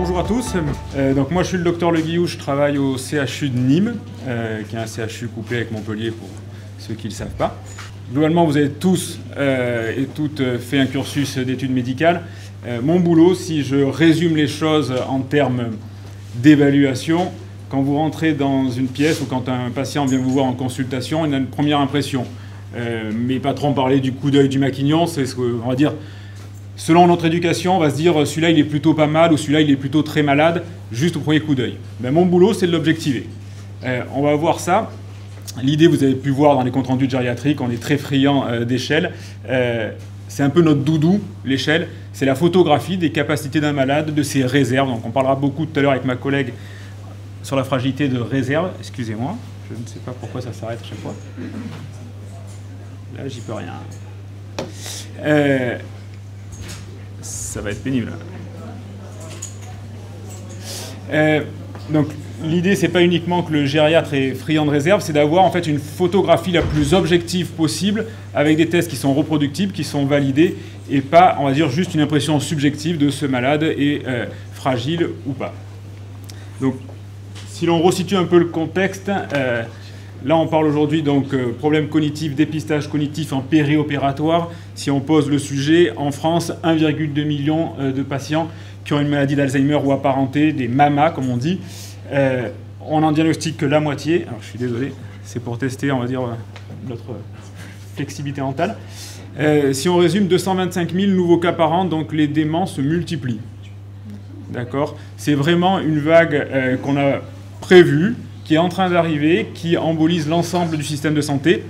Bonjour à tous, donc moi je suis le docteur Le Guillou, je travaille au CHU de Nîmes, qui est un CHU couplé avec Montpellier pour ceux qui ne le savent pas. Globalement vous avez tous et toutes fait un cursus d'études médicales. Mon boulot, si je résume les choses en termes d'évaluation, quand vous rentrez dans une pièce ou quand un patient vient vous voir en consultation, il a une première impression. Mes patrons parlaient du coup d'œil du maquignon, c'est ce qu'on va dire. Selon notre éducation, on va se dire celui-là il est plutôt pas mal ou celui-là il est plutôt très malade, juste au premier coup d'œil. Ben, mon boulot c'est de l'objectiver. On va voir ça. L'idée, vous avez pu voir dans les comptes rendus de gériatrique, on est très friand d'échelle. C'est un peu notre doudou, l'échelle. C'est la photographie des capacités d'un malade, de ses réserves. Donc on parlera beaucoup tout à l'heure avec ma collègue sur la fragilité de réserve. Excusez-moi, je ne sais pas pourquoi ça s'arrête à chaque fois. Là, j'y peux rien. Ça va être pénible. Donc l'idée, c'est pas uniquement que le gériatre est friand de réserve, c'est d'avoir en fait une photographie la plus objective possible avec des tests qui sont reproductibles, qui sont validés et pas, on va dire, juste une impression subjective de ce malade est fragile ou pas. Donc, si l'on resitue un peu le contexte, là on parle aujourd'hui donc problème cognitif, dépistage cognitif en périopératoire. Si on pose le sujet, en France, 1,2 million de patients qui ont une maladie d'Alzheimer ou apparentée, des MAMA comme on dit. On en diagnostique que la moitié. Alors je suis désolé, c'est pour tester, on va dire, notre flexibilité mentale. Si on résume, 225 000 nouveaux cas par an, donc les déments se multiplient. D'accord ? C'est vraiment une vague qu'on a prévue, qui est en train d'arriver, qui embolise l'ensemble du système de santé.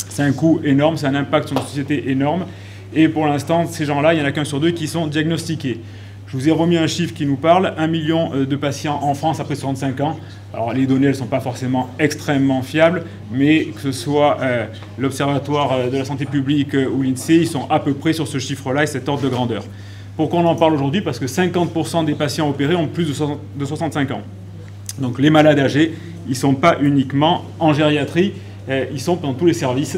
C'est un coût énorme, c'est un impact sur notre société énorme. Et pour l'instant, ces gens-là, il n'y en a qu'un sur deux qui sont diagnostiqués. Je vous ai remis un chiffre qui nous parle, 1 million de patients en France après 65 ans. Alors les données, elles ne sont pas forcément extrêmement fiables, mais que ce soit l'Observatoire de la santé publique ou l'INSEE, ils sont à peu près sur ce chiffre-là et cet ordre de grandeur. Pourquoi on en parle aujourd'hui? Parce que 50% des patients opérés ont plus de 65 ans. Donc les malades âgés, ils ne sont pas uniquement en gériatrie, ils sont dans tous les services.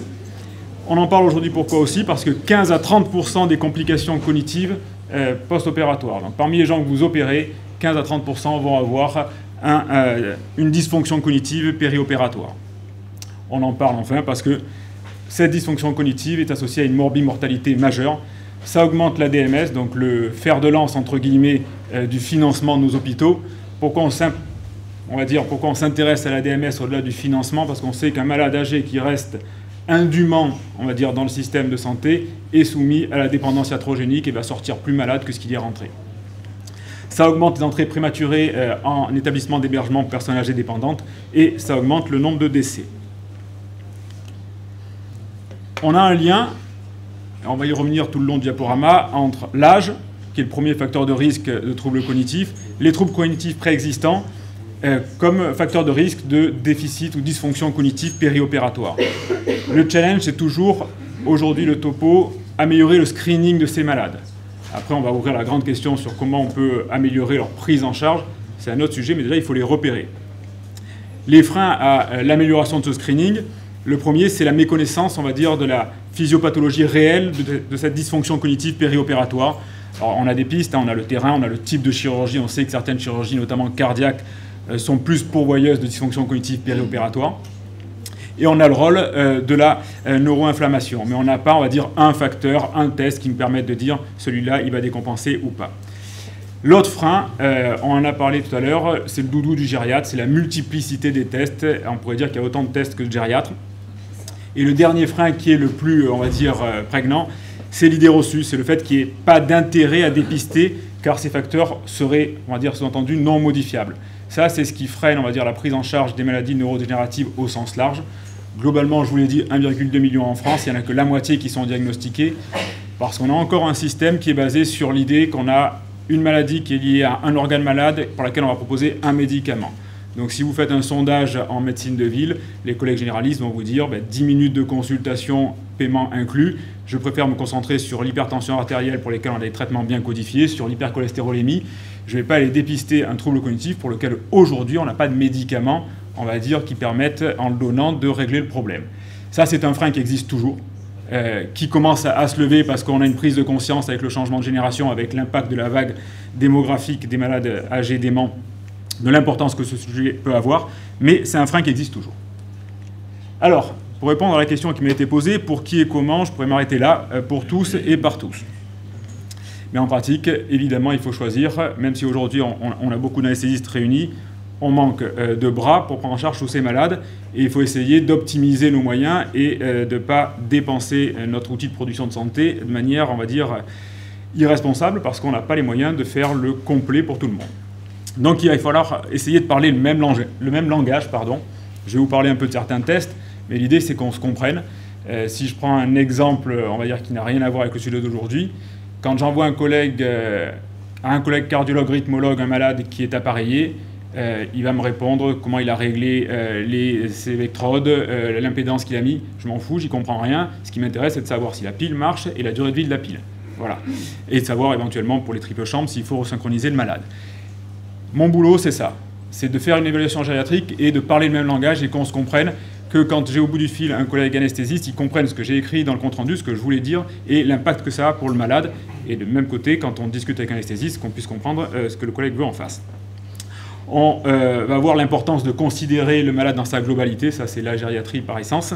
On en parle aujourd'hui pourquoi aussi? Parce que 15 à 30% des complications cognitives post-opératoires. Donc parmi les gens que vous opérez, 15 à 30% vont avoir une dysfonction cognitive périopératoire. On en parle enfin parce que cette dysfonction cognitive est associée à une morbimortalité majeure. Ça augmente la DMS, donc le fer de lance entre guillemets du financement de nos hôpitaux. Pourquoi on s'intéresse à la DMS au-delà du financement? Parce qu'on sait qu'un malade âgé qui reste indûment, on va dire, dans le système de santé est soumis à la dépendance iatrogénique et va sortir plus malade que ce qu'il y est rentré. Ça augmente les entrées prématurées en établissement d'hébergement pour personnes âgées dépendantes et ça augmente le nombre de décès. On a un lien, on va y revenir tout le long du diaporama, entre l'âge, qui est le premier facteur de risque de troubles cognitifs, les troubles cognitifs préexistants, comme facteur de risque de déficit ou dysfonction cognitive périopératoire. Le challenge, c'est toujours, aujourd'hui le topo, améliorer le screening de ces malades. Après, on va ouvrir la grande question sur comment on peut améliorer leur prise en charge. C'est un autre sujet, mais déjà, il faut les repérer. Les freins à l'amélioration de ce screening, le premier, c'est la méconnaissance, on va dire, de la physiopathologie réelle de cette dysfonction cognitive périopératoire. Alors, on a des pistes, on a le terrain, on a le type de chirurgie. On sait que certaines chirurgies, notamment cardiaques, sont plus pourvoyeuses de dysfonction cognitive périopératoire. Et on a le rôle de la neuroinflammation. Mais on n'a pas, on va dire, un facteur, un test qui nous permette de dire celui-là, il va décompenser ou pas. L'autre frein, on en a parlé tout à l'heure, c'est le doudou du gériatre, c'est la multiplicité des tests. On pourrait dire qu'il y a autant de tests que de gériatres. Et le dernier frein qui est le plus, on va dire, prégnant, c'est l'idée reçue, c'est le fait qu'il n'y ait pas d'intérêt à dépister, car ces facteurs seraient, on va dire, sous-entendu, non modifiables. Ça, c'est ce qui freine, on va dire, la prise en charge des maladies neurodégénératives au sens large. Globalement, je vous l'ai dit, 1,2 million en France, il n'y en a que la moitié qui sont diagnostiqués, parce qu'on a encore un système qui est basé sur l'idée qu'on a une maladie qui est liée à un organe malade pour laquelle on va proposer un médicament. Donc si vous faites un sondage en médecine de ville, les collègues généralistes vont vous dire 10 minutes de consultation, paiement inclus. Je préfère me concentrer sur l'hypertension artérielle pour lesquelles on a des traitements bien codifiés, sur l'hypercholestérolémie. Je ne vais pas aller dépister un trouble cognitif pour lequel aujourd'hui on n'a pas de médicaments, on va dire, qui permettent en le donnant de régler le problème. Ça, c'est un frein qui existe toujours. qui commence à se lever parce qu'on a une prise de conscience avec le changement de génération, avec l'impact de la vague démographique des malades âgés déments, de l'importance que ce sujet peut avoir, mais c'est un frein qui existe toujours. Alors, pour répondre à la question qui m'a été posée, pour qui et comment, je pourrais m'arrêter là, pour tous et par tous. Mais en pratique, évidemment, il faut choisir, même si aujourd'hui on a beaucoup d'anesthésistes réunis, on manque de bras pour prendre en charge tous ces malades, et il faut essayer d'optimiser nos moyens et de ne pas dépenser notre outil de production de santé de manière, on va dire, irresponsable, parce qu'on n'a pas les moyens de faire le complet pour tout le monde. Donc il va falloir essayer de parler le même langage. Je vais vous parler un peu de certains tests, mais l'idée c'est qu'on se comprenne. Si je prends un exemple, on va dire, qui n'a rien à voir avec le sujet d'aujourd'hui, quand j'envoie un collègue cardiologue, rythmologue, un malade qui est appareillé, il va me répondre comment il a réglé ses électrodes, l'impédance qu'il a mis. Je m'en fous, j'y comprends rien. Ce qui m'intéresse, c'est de savoir si la pile marche et la durée de vie de la pile. Voilà. Et de savoir éventuellement pour les triples chambres s'il faut resynchroniser le malade. Mon boulot, c'est ça. C'est de faire une évaluation gériatrique et de parler le même langage et qu'on se comprenne, que quand j'ai au bout du fil un collègue anesthésiste, il comprenne ce que j'ai écrit dans le compte-rendu, ce que je voulais dire, et l'impact que ça a pour le malade. Et de même côté, quand on discute avec un anesthésiste, qu'on puisse comprendre ce que le collègue veut en face. On va voir l'importance de considérer le malade dans sa globalité, ça c'est la gériatrie par essence,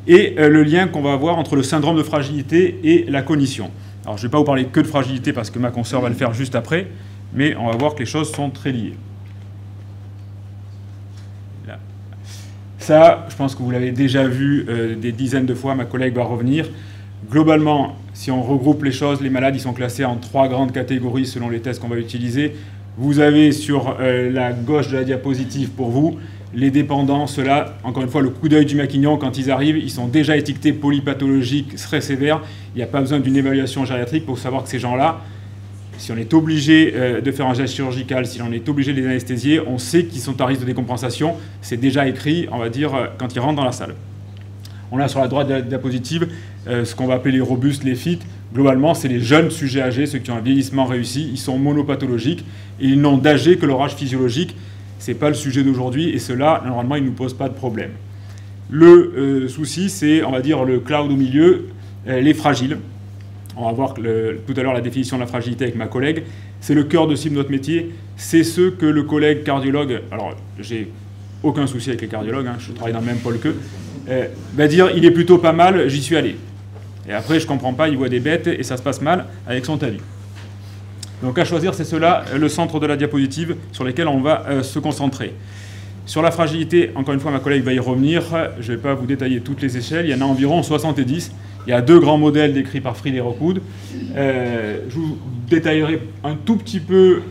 et le lien qu'on va avoir entre le syndrome de fragilité et la cognition. Alors je ne vais pas vous parler que de fragilité parce que ma consoeur va le faire juste après, mais on va voir que les choses sont très liées. Là. Ça, je pense que vous l'avez déjà vu des dizaines de fois, ma collègue va revenir. Globalement, si on regroupe les choses, les malades ils sont classés en 3 grandes catégories selon les tests qu'on va utiliser. Vous avez sur la gauche de la diapositive pour vous les dépendants, ceux-là, encore une fois, le coup d'œil du maquignon, quand ils arrivent, ils sont déjà étiquetés polypathologiques, très sévères. Il n'y a pas besoin d'une évaluation gériatrique pour savoir que ces gens-là, si on est obligé de faire un geste chirurgical, si on est obligé de les anesthésier, on sait qu'ils sont à risque de décompensation. C'est déjà écrit, on va dire, quand ils rentrent dans la salle. On a sur la droite de la diapositive ce qu'on va appeler les robustes, les fit. Globalement, c'est les jeunes sujets âgés, ceux qui ont un vieillissement réussi. Ils sont monopathologiques et ils n'ont d'âgé que leur âge physiologique. Ce n'est pas le sujet d'aujourd'hui et ceux-là, normalement, ils ne nous posent pas de problème. Le souci, c'est, on va dire, le cloud au milieu, les fragiles. On va voir tout à l'heure la définition de la fragilité avec ma collègue. C'est le cœur de cible de notre métier. C'est ceux que le collègue cardiologue, alors j'ai aucun souci avec les cardiologues, hein, je travaille dans le même pôle qu'eux, va dire il est plutôt pas mal, j'y suis allé. Et après, je ne comprends pas, il voit des bêtes et ça se passe mal avec son TAVI. Donc à choisir, c'est cela, le centre de la diapositive sur lesquels on va se concentrer. Sur la fragilité, encore une fois, ma collègue va y revenir. Je ne vais pas vous détailler toutes les échelles. Il y en a environ 70. Il y a 2 grands modèles décrits par Fried et Rockwood. Je vous détaillerai un tout petit peu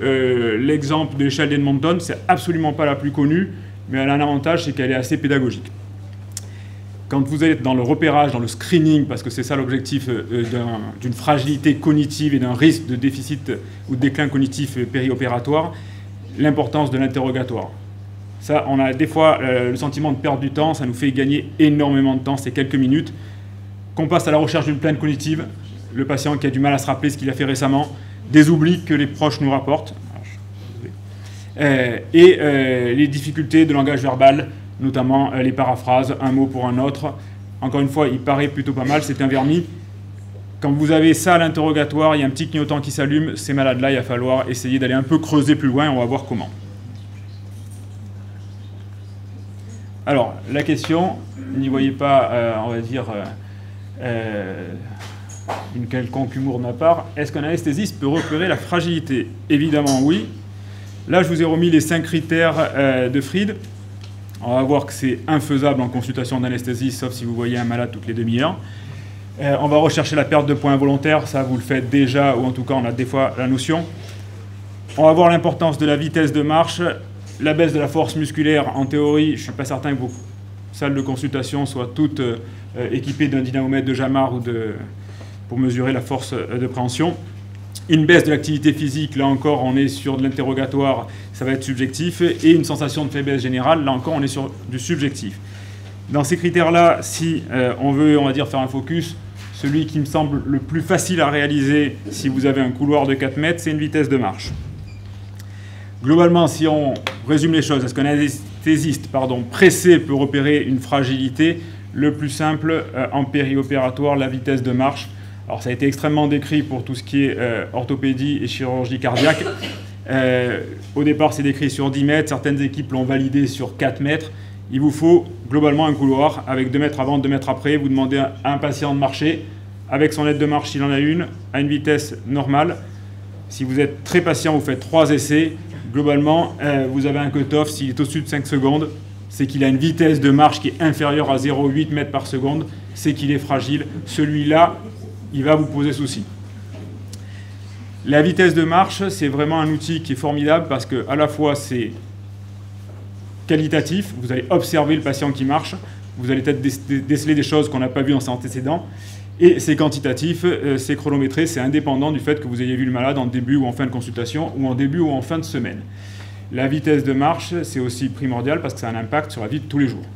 l'exemple de l'échelle d'Edmonton. C'est absolument pas la plus connue, mais elle a un avantage, c'est qu'elle est assez pédagogique. Quand vous êtes dans le repérage, dans le screening, parce que c'est ça l'objectif d'une fragilité cognitive et d'un risque de déficit ou de déclin cognitif périopératoire, l'importance de l'interrogatoire. Ça, on a des fois le sentiment de perdre du temps, ça nous fait gagner énormément de temps, c'est quelques minutes. Qu'on passe à la recherche d'une plainte cognitive, le patient qui a du mal à se rappeler ce qu'il a fait récemment, des oublis que les proches nous rapportent, les difficultés de langage verbal, notamment les paraphrases, un mot pour un autre. Encore une fois, il paraît plutôt pas mal, c'est un vernis. Quand vous avez ça à l'interrogatoire, il y a un petit clignotant qui s'allume, ces malades-là, il va falloir essayer d'aller un peu creuser plus loin, et on va voir comment. Alors, la question, n'y voyez pas, on va dire, une quelconque humour de ma part, est-ce qu'un anesthésiste peut repérer la fragilité? Évidemment oui. Là, je vous ai remis les 5 critères de Fried. On va voir que c'est infaisable en consultation d'anesthésiste, sauf si vous voyez un malade toutes les demi-heures. On va rechercher la perte de poids involontaire, ça vous le faites déjà, ou en tout cas on a des fois la notion. On va voir l'importance de la vitesse de marche, la baisse de la force musculaire. En théorie, je ne suis pas certain que vos salles de consultation soient toutes équipées d'un dynamomètre de Jamar ou pour mesurer la force de préhension. Une baisse de l'activité physique, là encore, on est sur de l'interrogatoire, ça va être subjectif. Et une sensation de faiblesse générale, là encore, on est sur du subjectif. Dans ces critères-là, si on veut, on va dire, faire un focus, celui qui me semble le plus facile à réaliser si vous avez un couloir de 4 mètres, c'est une vitesse de marche. Globalement, si on résume les choses, est-ce qu'un anesthésiste pressé peut repérer une fragilité? le plus simple en périopératoire, la vitesse de marche. Alors ça a été extrêmement décrit pour tout ce qui est orthopédie et chirurgie cardiaque. Au départ, c'est décrit sur 10 mètres. Certaines équipes l'ont validé sur 4 mètres. Il vous faut globalement un couloir avec 2 mètres avant, 2 mètres après. Vous demandez à un patient de marcher avec son aide de marche, s'il en a une, à une vitesse normale. Si vous êtes très patient, vous faites 3 essais. Globalement, vous avez un cut-off. S'il est au-dessus de 5 secondes, c'est qu'il a une vitesse de marche qui est inférieure à 0,8 mètres par seconde. C'est qu'il est fragile. Celui-là, il va vous poser souci. La vitesse de marche, c'est vraiment un outil qui est formidable parce que à la fois c'est qualitatif, vous allez observer le patient qui marche, vous allez peut-être déceler des choses qu'on n'a pas vues dans ses antécédents, et c'est quantitatif, c'est chronométré, c'est indépendant du fait que vous ayez vu le malade en début ou en fin de consultation, ou en début ou en fin de semaine. La vitesse de marche, c'est aussi primordial parce que ça a un impact sur la vie de tous les jours.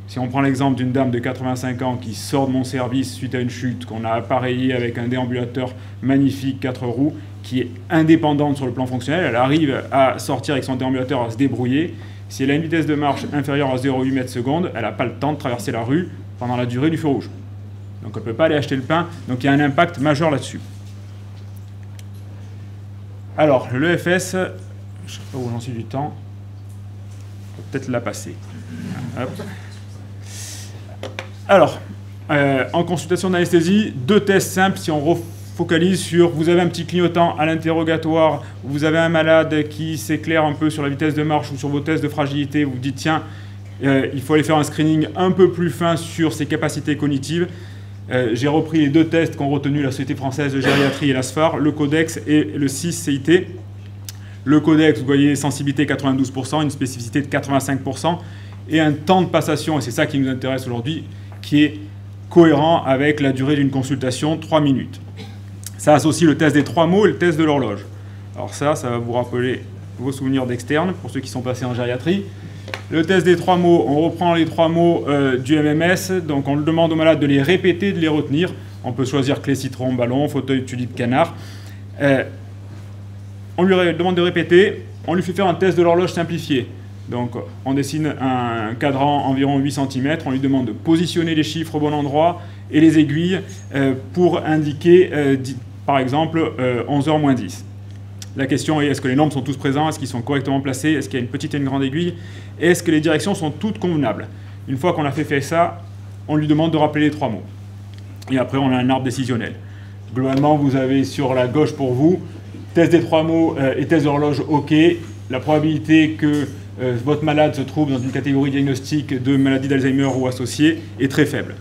Si on prend l'exemple d'une dame de 85 ans qui sort de mon service suite à une chute, qu'on a appareillé avec un déambulateur magnifique, 4 roues, qui est indépendante sur le plan fonctionnel, elle arrive à sortir avec son déambulateur, à se débrouiller. Si elle a une vitesse de marche inférieure à 0,8 mètres secondes, elle n'a pas le temps de traverser la rue pendant la durée du feu rouge. Donc elle ne peut pas aller acheter le pain, donc il y a un impact majeur là-dessus. Alors, l'EFS, je ne sais pas où j'en suis du temps, on peut peut-être la passer. Hop. Alors, en consultation d'anesthésie, 2 tests simples si on refocalise sur vous avez un petit clignotant à l'interrogatoire, vous avez un malade qui s'éclaire un peu sur la vitesse de marche ou sur vos tests de fragilité, vous vous dites tiens, il faut aller faire un screening un peu plus fin sur ses capacités cognitives. J'ai repris les 2 tests qu'ont retenu la Société française de gériatrie et la SFAR, le Codex et le 6-CIT. Le Codex, vous voyez, sensibilité 92%, une spécificité de 85%, et un temps de passation, et c'est ça qui nous intéresse aujourd'hui, qui est cohérent avec la durée d'une consultation, 3 minutes. Ça associe le test des 3 mots et le test de l'horloge. Alors ça va vous rappeler vos souvenirs d'externe, pour ceux qui sont passés en gériatrie. Le test des 3 mots, on reprend les 3 mots du MMS, donc on demande au malade de les répéter, de les retenir. On peut choisir clé, citron, ballon, fauteuil, tulipe, canard. On lui demande de répéter, on lui fait faire un test de l'horloge simplifié. Donc on dessine un cadran environ 8 cm, on lui demande de positionner les chiffres au bon endroit et les aiguilles pour indiquer, par exemple, 11h moins 10. La question est, est-ce que les nombres sont tous présents? Est-ce qu'ils sont correctement placés? Est-ce qu'il y a une petite et une grande aiguille? Et est-ce que les directions sont toutes convenables? Une fois qu'on a fait ça, on lui demande de rappeler les 3 mots. Et après, on a un arbre décisionnel. Globalement, vous avez sur la gauche pour vous, test des 3 mots et test d'horloge OK. La probabilité que votre malade se trouve dans une catégorie diagnostique de maladie d'Alzheimer ou associée est très faible.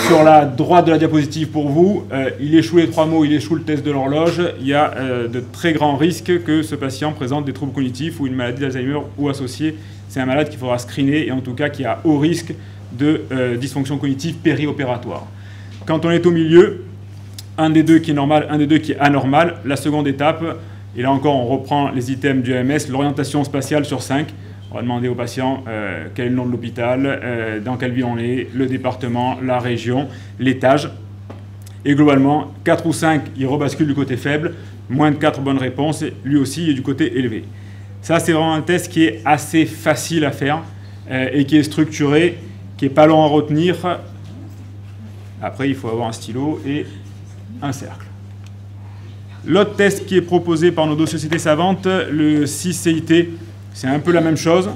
Sur la droite de la diapositive pour vous, il échoue les 3 mots, il échoue le test de l'horloge. Il y a de très grands risques que ce patient présente des troubles cognitifs ou une maladie d'Alzheimer ou associée. C'est un malade qu'il faudra screener et en tout cas qui a haut risque de dysfonction cognitive périopératoire. Quand on est au milieu, un des deux qui est normal, un des deux qui est anormal, la seconde étape, et là encore on reprend les items du MS, l'orientation spatiale sur 5. On va demander au patient quel est le nom de l'hôpital, dans quelle ville on est, le département, la région, l'étage. Et globalement, 4 ou 5, il rebascule du côté faible, moins de 4 bonnes réponses, lui aussi il est du côté élevé. Ça, c'est vraiment un test qui est assez facile à faire et qui est structuré, qui n'est pas long à retenir. Après, il faut avoir un stylo et un cercle. L'autre test qui est proposé par nos 2 sociétés savantes, le 6-CIT, c'est un peu la même chose.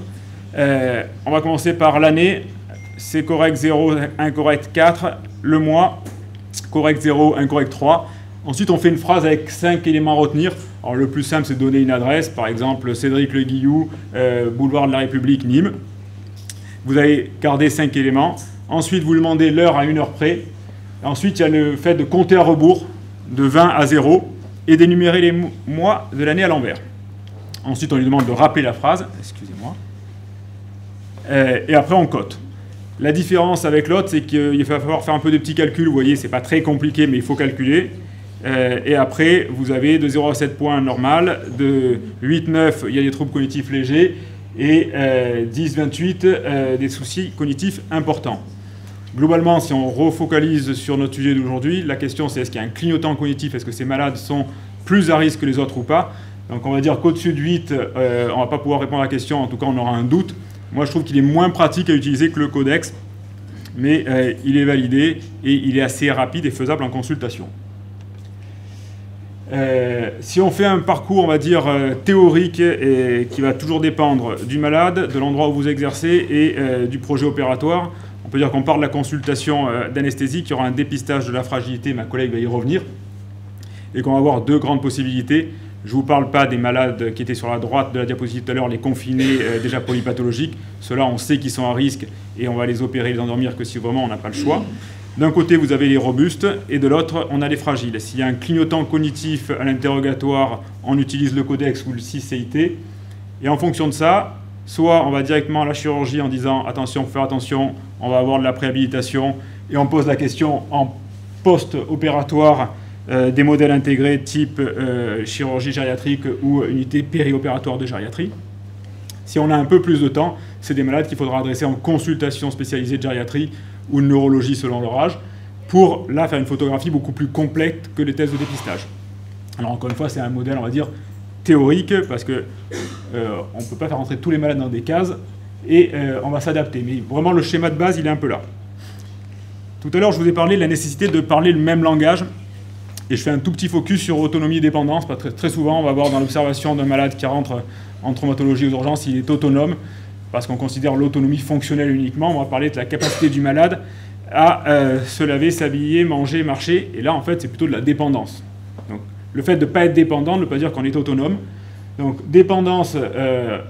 On va commencer par l'année. C'est correct 0, incorrect 4. Le mois, correct 0, incorrect 3. Ensuite, on fait une phrase avec 5 éléments à retenir. Alors, le plus simple, c'est de donner une adresse. Par exemple, Cédric Le Guillou, boulevard de la République, Nîmes. Vous allez garder 5 éléments. Ensuite, vous demandez l'heure à 1 heure près. Ensuite, il y a le fait de compter à rebours, de 20 à 0, et d'énumérer les mois de l'année à l'envers. Ensuite, on lui demande de rappeler la phrase. Excusez-moi. Et après, on cote. La différence avec l'autre, c'est qu'il va falloir faire un peu de petits calculs. Vous voyez, ce n'est pas très compliqué, mais il faut calculer. Et après, vous avez de 0 à 7 points normal, de 8-9, il y a des troubles cognitifs légers, et 10-28, des soucis cognitifs importants. Globalement, si on refocalise sur notre sujet d'aujourd'hui, la question c'est est-ce qu'il y a un clignotant cognitif, est-ce que ces malades sont plus à risque que les autres ou pas? Donc on va dire qu'au-dessus de 8, on ne va pas pouvoir répondre à la question, en tout cas on aura un doute. Moi je trouve qu'il est moins pratique à utiliser que le Codex. mais il est validé et il est assez rapide et faisable en consultation. Si on fait un parcours, on va dire, théorique et qui va toujours dépendre du malade, de l'endroit où vous exercez et du projet opératoire, on peut dire qu'on part de la consultation d'anesthésie, qu'il y aura un dépistage de la fragilité, ma collègue va y revenir, et qu'on va avoir deux grandes possibilités. Je ne vous parle pas des malades qui étaient sur la droite de la diapositive tout à l'heure, les confinés déjà polypathologiques. Ceux-là, on sait qu'ils sont à risque et on va les opérer, les endormir que si vraiment on n'a pas le choix. D'un côté, vous avez les robustes et de l'autre, on a les fragiles. S'il y a un clignotant cognitif à l'interrogatoire, on utilise le codex ou le CIT. Et en fonction de ça, soit on va directement à la chirurgie en disant « attention, faut faire attention, on va avoir de la préhabilitation » et on pose la question en post-opératoire des modèles intégrés type chirurgie gériatrique ou unité périopératoire de gériatrie. Si on a un peu plus de temps, c'est des malades qu'il faudra adresser en consultation spécialisée de gériatrie ou de neurologie selon leur âge, pour là faire une photographie beaucoup plus complète que les tests de dépistage. Alors encore une fois, c'est un modèle, on va dire, théorique, parce qu'on ne peut pas faire rentrer tous les malades dans des cases, et on va s'adapter. Mais vraiment, le schéma de base, il est un peu là. Tout à l'heure, je vous ai parlé de la nécessité de parler le même langage, et je fais un tout petit focus sur autonomie et dépendance. Parce que très souvent, on va voir dans l'observation d'un malade qui rentre en traumatologie aux urgences, il est autonome, parce qu'on considère l'autonomie fonctionnelle uniquement. On va parler de la capacité du malade à se laver, s'habiller, manger, marcher. Et là, en fait, c'est plutôt de la dépendance. Donc, le fait de ne pas être dépendant ne veut pas dire qu'on est autonome. Donc, dépendance,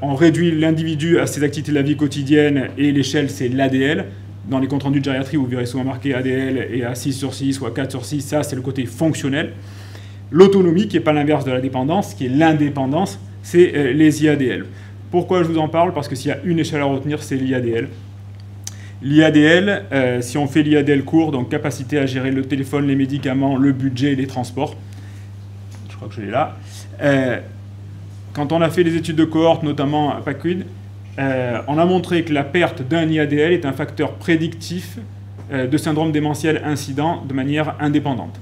on réduit l'individu à ses activités de la vie quotidienne, et l'échelle, c'est l'ADL. Dans les comptes rendus de gériatrie, vous verrez souvent marqué ADL et à 6 sur 6 ou à 4 sur 6. Ça, c'est le côté fonctionnel. L'autonomie, qui n'est pas l'inverse de la dépendance, qui est l'indépendance, c'est les IADL. Pourquoi je vous en parle? Parce que s'il y a une échelle à retenir, c'est l'IADL. L'IADL, si on fait l'IADL court, donc capacité à gérer le téléphone, les médicaments, le budget et les transports. Je crois que je l'ai là. Quand on a fait les études de cohorte, notamment à PACUID, on a montré que la perte d'un IADL est un facteur prédictif de syndrome démentiel incident de manière indépendante.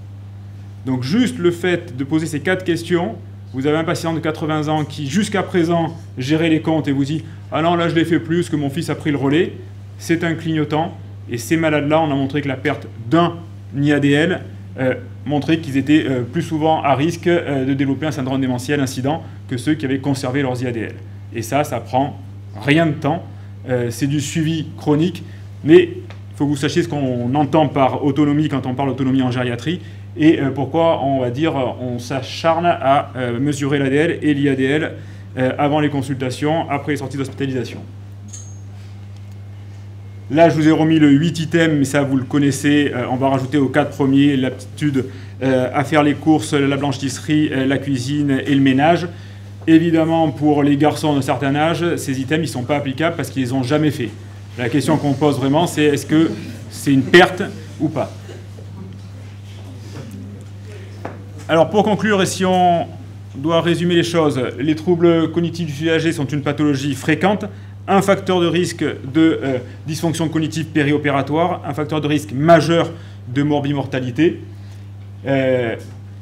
Donc juste le fait de poser ces 4 questions, vous avez un patient de 80 ans qui, jusqu'à présent, gérait les comptes et vous dit « Ah non, là je l'ai fait plus, que mon fils a pris le relais », c'est un clignotant. Et ces malades-là, on a montré que la perte d'un IADL montrait qu'ils étaient plus souvent à risque de développer un syndrome démentiel incident que ceux qui avaient conservé leurs IADL. Et ça prend rien de temps. C'est du suivi chronique, mais il faut que vous sachiez ce qu'on entend par autonomie quand on parle d'autonomie en gériatrie. Et pourquoi, on va dire, on s'acharne à mesurer l'ADL et l'IADL avant les consultations, après les sorties d'hospitalisation. Là, je vous ai remis le 8 items, mais ça, vous le connaissez. On va rajouter aux 4 premiers l'aptitude à faire les courses, la blanchisserie, la cuisine et le ménage. Évidemment, pour les garçons d'un certain âge, ces items, ils ne sont pas applicables parce qu'ils ne les ont jamais fait. La question qu'on pose vraiment, c'est est-ce que c'est une perte ou pas? Alors, pour conclure, et si on doit résumer les choses, les troubles cognitifs du sujet sont une pathologie fréquente, un facteur de risque de dysfonction cognitive périopératoire, un facteur de risque majeur de morbimortalité.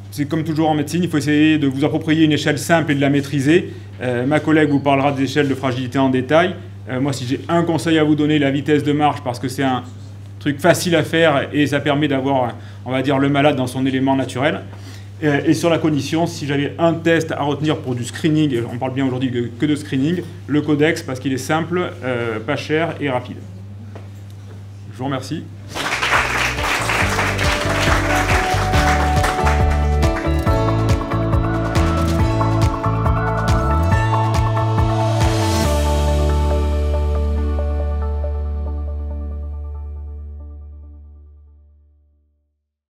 C'est comme toujours en médecine, il faut essayer de vous approprier une échelle simple et de la maîtriser. Ma collègue vous parlera des échelles de fragilité en détail. Moi, si j'ai un conseil à vous donner, la vitesse de marche, parce que c'est un truc facile à faire et ça permet d'avoir, on va dire, le malade dans son élément naturel. Et sur la cognition, si j'avais un test à retenir pour du screening, et on parle bien aujourd'hui que de screening, le codex, parce qu'il est simple, pas cher et rapide. Je vous remercie.